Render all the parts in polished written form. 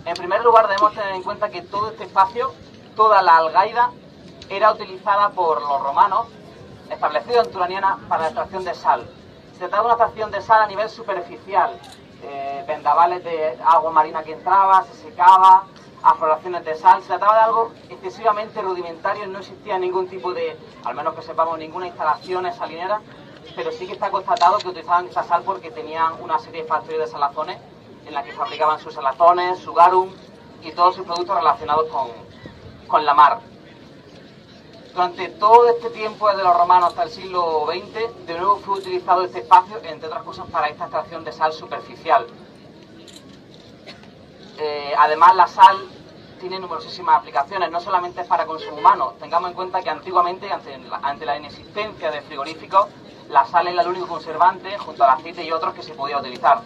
En primer lugar, debemos tener en cuenta que todo este espacio, toda la algaida, era utilizada por los romanos, establecidos en Turaniana, para la extracción de sal. Se trataba de una extracción de sal a nivel superficial, vendavales de agua marina que entraba, se secaba, afloraciones de sal. Se trataba de algo excesivamente rudimentario, no existía ningún tipo de, al menos que sepamos, ninguna instalación salinera, pero sí que está constatado que utilizaban esta sal porque tenían una serie de factorias de salazones en la que fabricaban sus salazones, su garum y todos sus productos relacionados con la mar. Durante todo este tiempo, desde los romanos hasta el siglo XX, de nuevo fue utilizado este espacio, entre otras cosas, para esta extracción de sal superficial. Además, la sal tiene numerosísimas aplicaciones, no solamente es para consumo humano. Tengamos en cuenta que antiguamente, ante la inexistencia de frigoríficos, la sal era el único conservante, junto al aceite y otros, que se podía utilizar.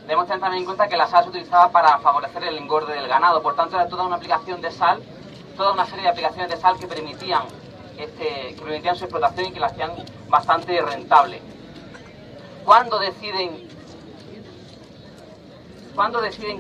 Debemos tener también en cuenta que la sal se utilizaba para favorecer el engorde del ganado, por tanto era toda una aplicación de sal, toda una serie de aplicaciones de sal que permitían su explotación y que la hacían bastante rentable. ¿Cuándo deciden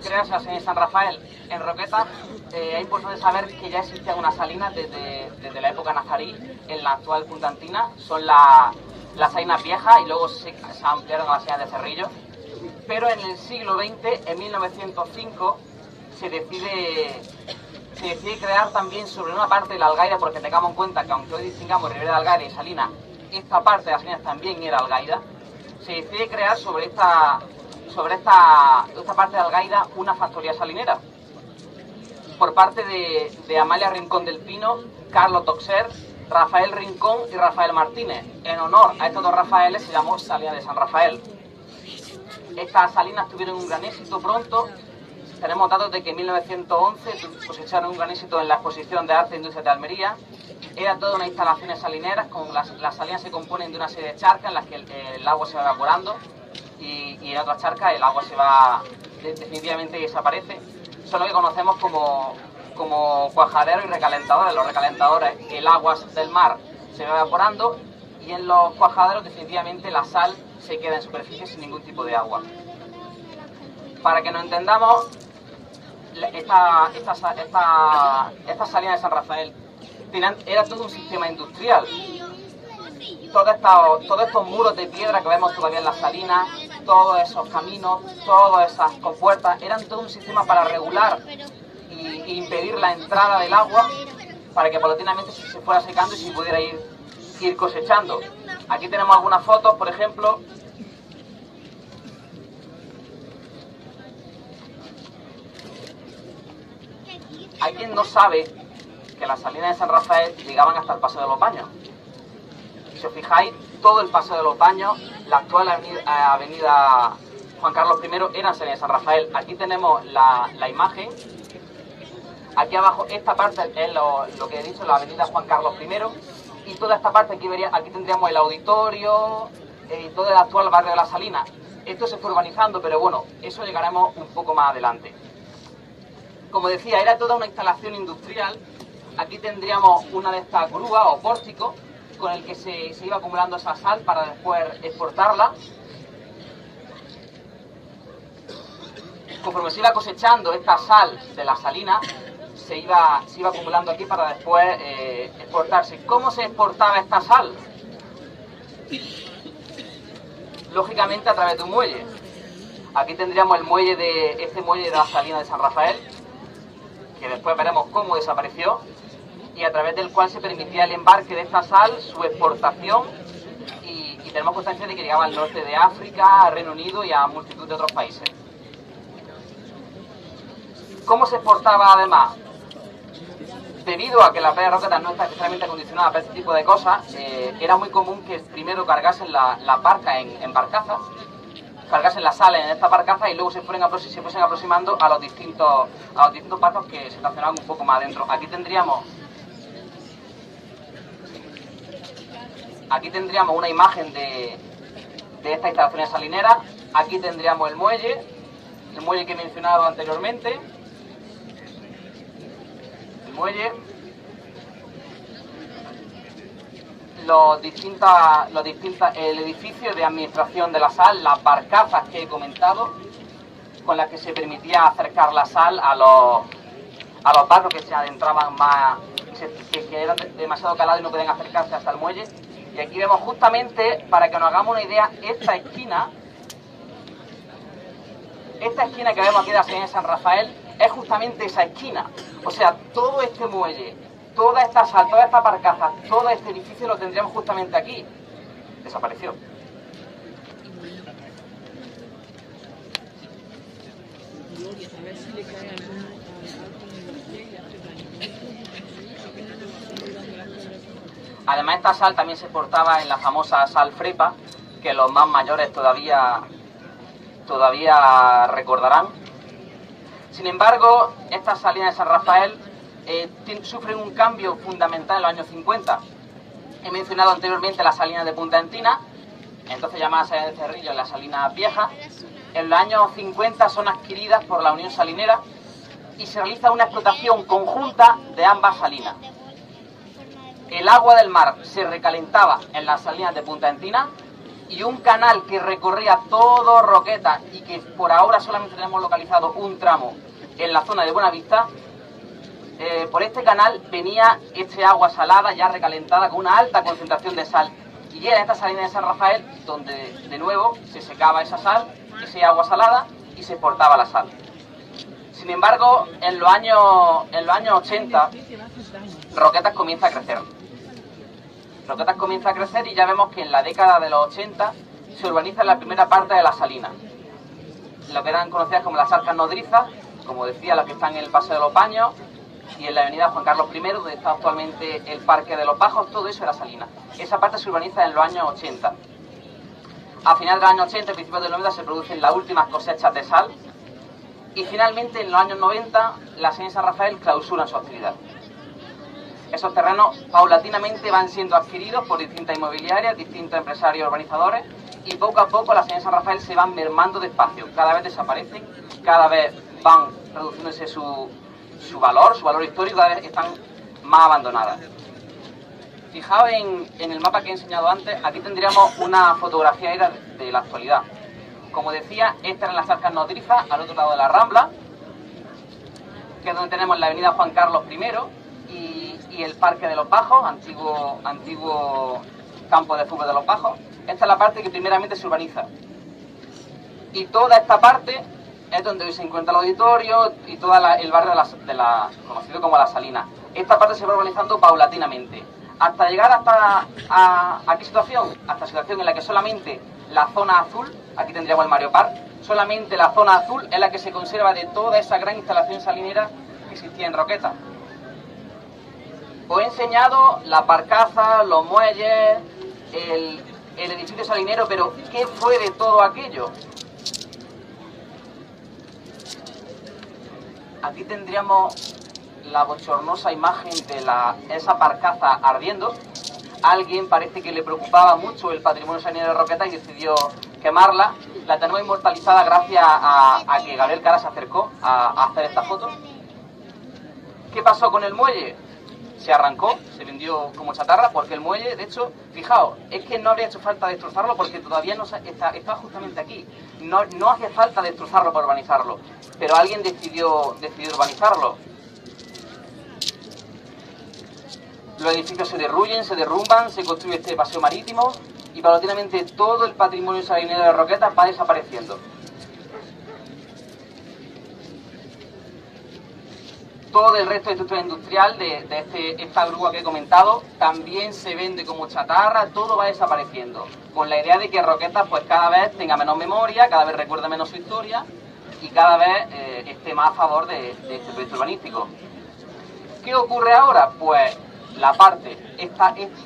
crearse las salinas de San Rafael? En Roquetas es importante saber que ya existían unas salinas desde la época nazarí en la actual Punta Antina. Son las salinas viejas y luego se ampliaron a las salinas de Cerrillo. Pero en el siglo XX, en 1905, se decide crear también sobre una parte de la algaida, porque tengamos en cuenta que aunque hoy distingamos Ribera de Algaida y Salinas, esta parte de las Salinas también era algaida. Se decide crear sobre esta parte de Algaida una factoría salinera por parte de Amalia Rincón del Pino, Carlos Toxer, Rafael Rincón y Rafael Martínez. En honor a estos dos Rafaeles se llamó Salina de San Rafael. Estas salinas tuvieron un gran éxito pronto. Tenemos datos de que en 1911 cosecharon un gran éxito en la exposición de arte e industria de Almería. Era toda una instalación salinera. Las salinas se componen de una serie de charcas en las que el agua se va evaporando y en otras charcas el agua se va definitivamente y desaparece. Son lo que conocemos como cuajaderos y recalentadores. Los recalentadores, el agua del mar se va evaporando, y en los cuajaderos definitivamente la sal se queda en superficie sin ningún tipo de agua. Para que nos entendamos, estas salinas de San Rafael era todo un sistema industrial. Todos estos muros de piedra que vemos todavía en las salinas, todos esos caminos, todas esas compuertas, eran todo un sistema para regular e impedir la entrada del agua, para que paulatinamente se fuera secando y se pudiera ir cosechando. Aquí tenemos algunas fotos, por ejemplo. Hay quien no sabe que las salinas de San Rafael llegaban hasta el Paseo de los Baños. Si os fijáis, todo el Paseo de los Baños, la actual avenida Juan Carlos I, eran salinas de San Rafael. Aquí tenemos la imagen. Aquí abajo, esta parte es lo que he dicho, la avenida Juan Carlos I. Y toda esta parte aquí tendríamos el auditorio y todo el actual barrio de la Salina. Esto se fue urbanizando, pero bueno, eso llegaremos un poco más adelante. Como decía, era toda una instalación industrial. Aquí tendríamos una de estas grúas o pórticos con el que se iba acumulando esa sal para después exportarla. Conforme se iba cosechando esta sal de la salina, se iba acumulando aquí para después exportarse. ¿Cómo se exportaba esta sal? Lógicamente a través de un muelle. Aquí tendríamos el muelle este muelle de la salina de San Rafael, que después veremos cómo desapareció, y a través del cual se permitía el embarque de esta sal, su exportación, y tenemos constancia de que llegaba al norte de África, al Reino Unido y a multitud de otros países. ¿Cómo se exportaba además? Debido a que la playa de Roquetas no está especialmente acondicionada para este tipo de cosas, era muy común que primero cargasen la barca en barcazas, cargasen la sal en esta barcaza y luego se fuesen aproximando a los distintos barcos que se estacionaban un poco más adentro. Aquí tendríamos una imagen de esta instalación salinera. Aquí tendríamos el muelle que he mencionado anteriormente. El muelle, el edificio de administración de la sal, las barcazas que he comentado, con las que se permitía acercar la sal a los barcos que se adentraban más, que eran demasiado calados y no podían acercarse hasta el muelle. Y aquí vemos justamente, para que nos hagamos una idea, esta esquina que vemos aquí de la salina de San Rafael es justamente esa esquina. O sea, todo este muelle, toda esta sal, toda esta barcaza, todo este edificio lo tendríamos justamente aquí. Desapareció. Además, esta sal también se portaba en la famosa sal Frepa, que los más mayores todavía recordarán. Sin embargo, estas salinas de San Rafael sufren un cambio fundamental en los años 50. He mencionado anteriormente las salinas de Punta Antina, entonces llamadas Salinas de Cerrillo, las salinas viejas. En los años 50 son adquiridas por la Unión Salinera y se realiza una explotación conjunta de ambas salinas. El agua del mar se recalentaba en las salinas de Punta Antina y un canal que recorría todo Roquetas y que por ahora solamente tenemos localizado un tramo en la zona de Buenavista, por este canal venía este agua salada ya recalentada con una alta concentración de sal. Y era esta salina de San Rafael donde de nuevo se secaba esa sal, ese agua salada, y se exportaba la sal. Sin embargo, en los años 80, Roquetas comienza a crecer. Roquetas comienza a crecer y ya vemos que en la década de los 80 se urbaniza la primera parte de la salina. Lo que eran conocidas como las arcas nodrizas, como decía, las que están en el Paseo de los Baños y en la avenida Juan Carlos I, donde está actualmente el Parque de los Bajos, todo eso era salina. Esa parte se urbaniza en los años 80. A finales de los años 80 y principios de los 90 se producen las últimas cosechas de sal y finalmente en los años 90 la salina de San Rafael clausuran su actividad. Esos terrenos paulatinamente van siendo adquiridos por distintas inmobiliarias, distintos empresarios urbanizadores y poco a poco las salina de San Rafael se van mermando de espacio, cada vez desaparecen, cada vez van reduciéndose su valor histórico, cada vez están más abandonadas. Fijaos en el mapa que he enseñado antes, aquí tendríamos una fotografía de la actualidad. Como decía, estas eran las arcas nodrizas al otro lado de la Rambla, que es donde tenemos la avenida Juan Carlos I y el Parque de los Bajos, antiguo campo de fútbol de los Bajos. Esta es la parte que primeramente se urbaniza. Y toda esta parte es donde hoy se encuentra el auditorio y todo el barrio conocido como La Salina. Esta parte se va urbanizando paulatinamente, hasta llegar ¿a qué situación? Hasta la situación en la que solamente la zona azul, aquí tendríamos el Mario Park, solamente la zona azul es la que se conserva de toda esa gran instalación salinera que existía en Roquetas. Os he enseñado las barcazas, los muelles, el edificio salinero, pero ¿qué fue de todo aquello? Aquí tendríamos la bochornosa imagen de esa barcaza ardiendo. Alguien parece que le preocupaba mucho el patrimonio salinero de Roquetas y decidió quemarla. La tenemos inmortalizada gracias a que Gabriel Cara se acercó a hacer esta foto. ¿Qué pasó con el muelle? Se arrancó, se vendió como chatarra, porque el muelle, de hecho, fijaos, es que no habría hecho falta destrozarlo porque todavía no está justamente aquí. No hace falta destrozarlo para urbanizarlo, pero alguien decidió urbanizarlo. Los edificios se derrumban, se construye este paseo marítimo y paulatinamente todo el patrimonio salinero de Roquetas va desapareciendo. Todo el resto de estructura industrial de esta grúa que he comentado también se vende como chatarra, todo va desapareciendo, con la idea de que Roquetas pues cada vez tenga menos memoria, cada vez recuerde menos su historia y cada vez esté más a favor de este proyecto urbanístico. ¿Qué ocurre ahora? Pues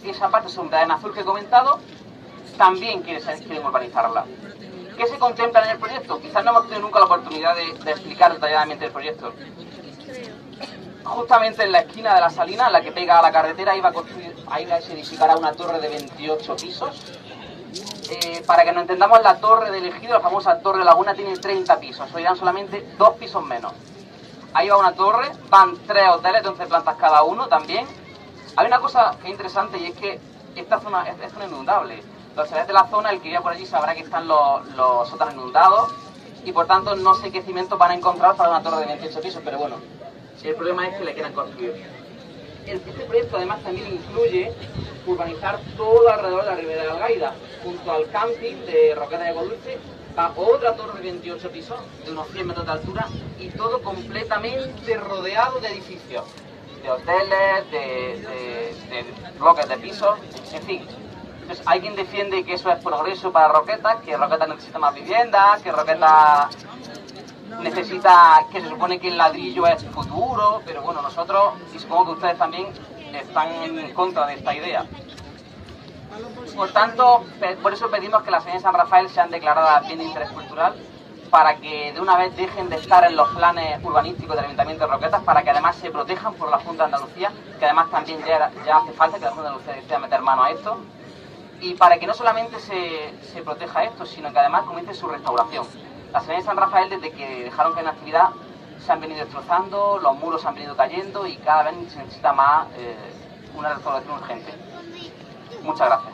esa parte sombreada en azul que he comentado, también quieren urbanizarla. ¿Qué se contempla en el proyecto? Quizás no hemos tenido nunca la oportunidad de explicar detalladamente el proyecto. Justamente en la esquina de la salina, la que pega a la carretera, ahí se edificará una torre de 28 pisos. Para que nos entendamos, la torre del Ejido, la famosa Torre Laguna, tiene 30 pisos, hoy irán solamente 2 pisos menos. Ahí va una torre, van 3 hoteles de 11 plantas cada uno también. Hay una cosa que es interesante y es que esta zona es zona inundable. Los chavales de la zona, el que viva por allí sabrá que están los sótanos inundados y por tanto no sé qué cimientos van a encontrar para una torre de 28 pisos, pero bueno, el problema es que la quieran construir. Este proyecto además también incluye urbanizar todo alrededor de la Ribera de Algaida, junto al camping de Roqueta de Aguadulce, va otra torre de 28 pisos, de unos 100 metros de altura, y todo completamente rodeado de edificios, de hoteles, de bloques de pisos, en fin. Entonces, hay quien defiende que eso es progreso para Roquetas, que Roquetas necesita más viviendas, que Roquetas necesita, que se supone que el ladrillo es futuro, pero bueno, nosotros, y supongo que ustedes también, están en contra de esta idea. Por tanto, por eso pedimos que las Salinas de San Rafael sean declaradas bien de interés cultural, para que de una vez dejen de estar en los planes urbanísticos del Ayuntamiento de Roquetas, para que además se protejan por la Junta de Andalucía, que además también ya hace falta que la Junta de Andalucía decida meter mano a esto, y para que no solamente se proteja esto, sino que además comience su restauración. Las Salinas de San Rafael, desde que dejaron que en actividad, se han venido destrozando, los muros han venido cayendo y cada vez se necesita más una restauración urgente. Muchas gracias.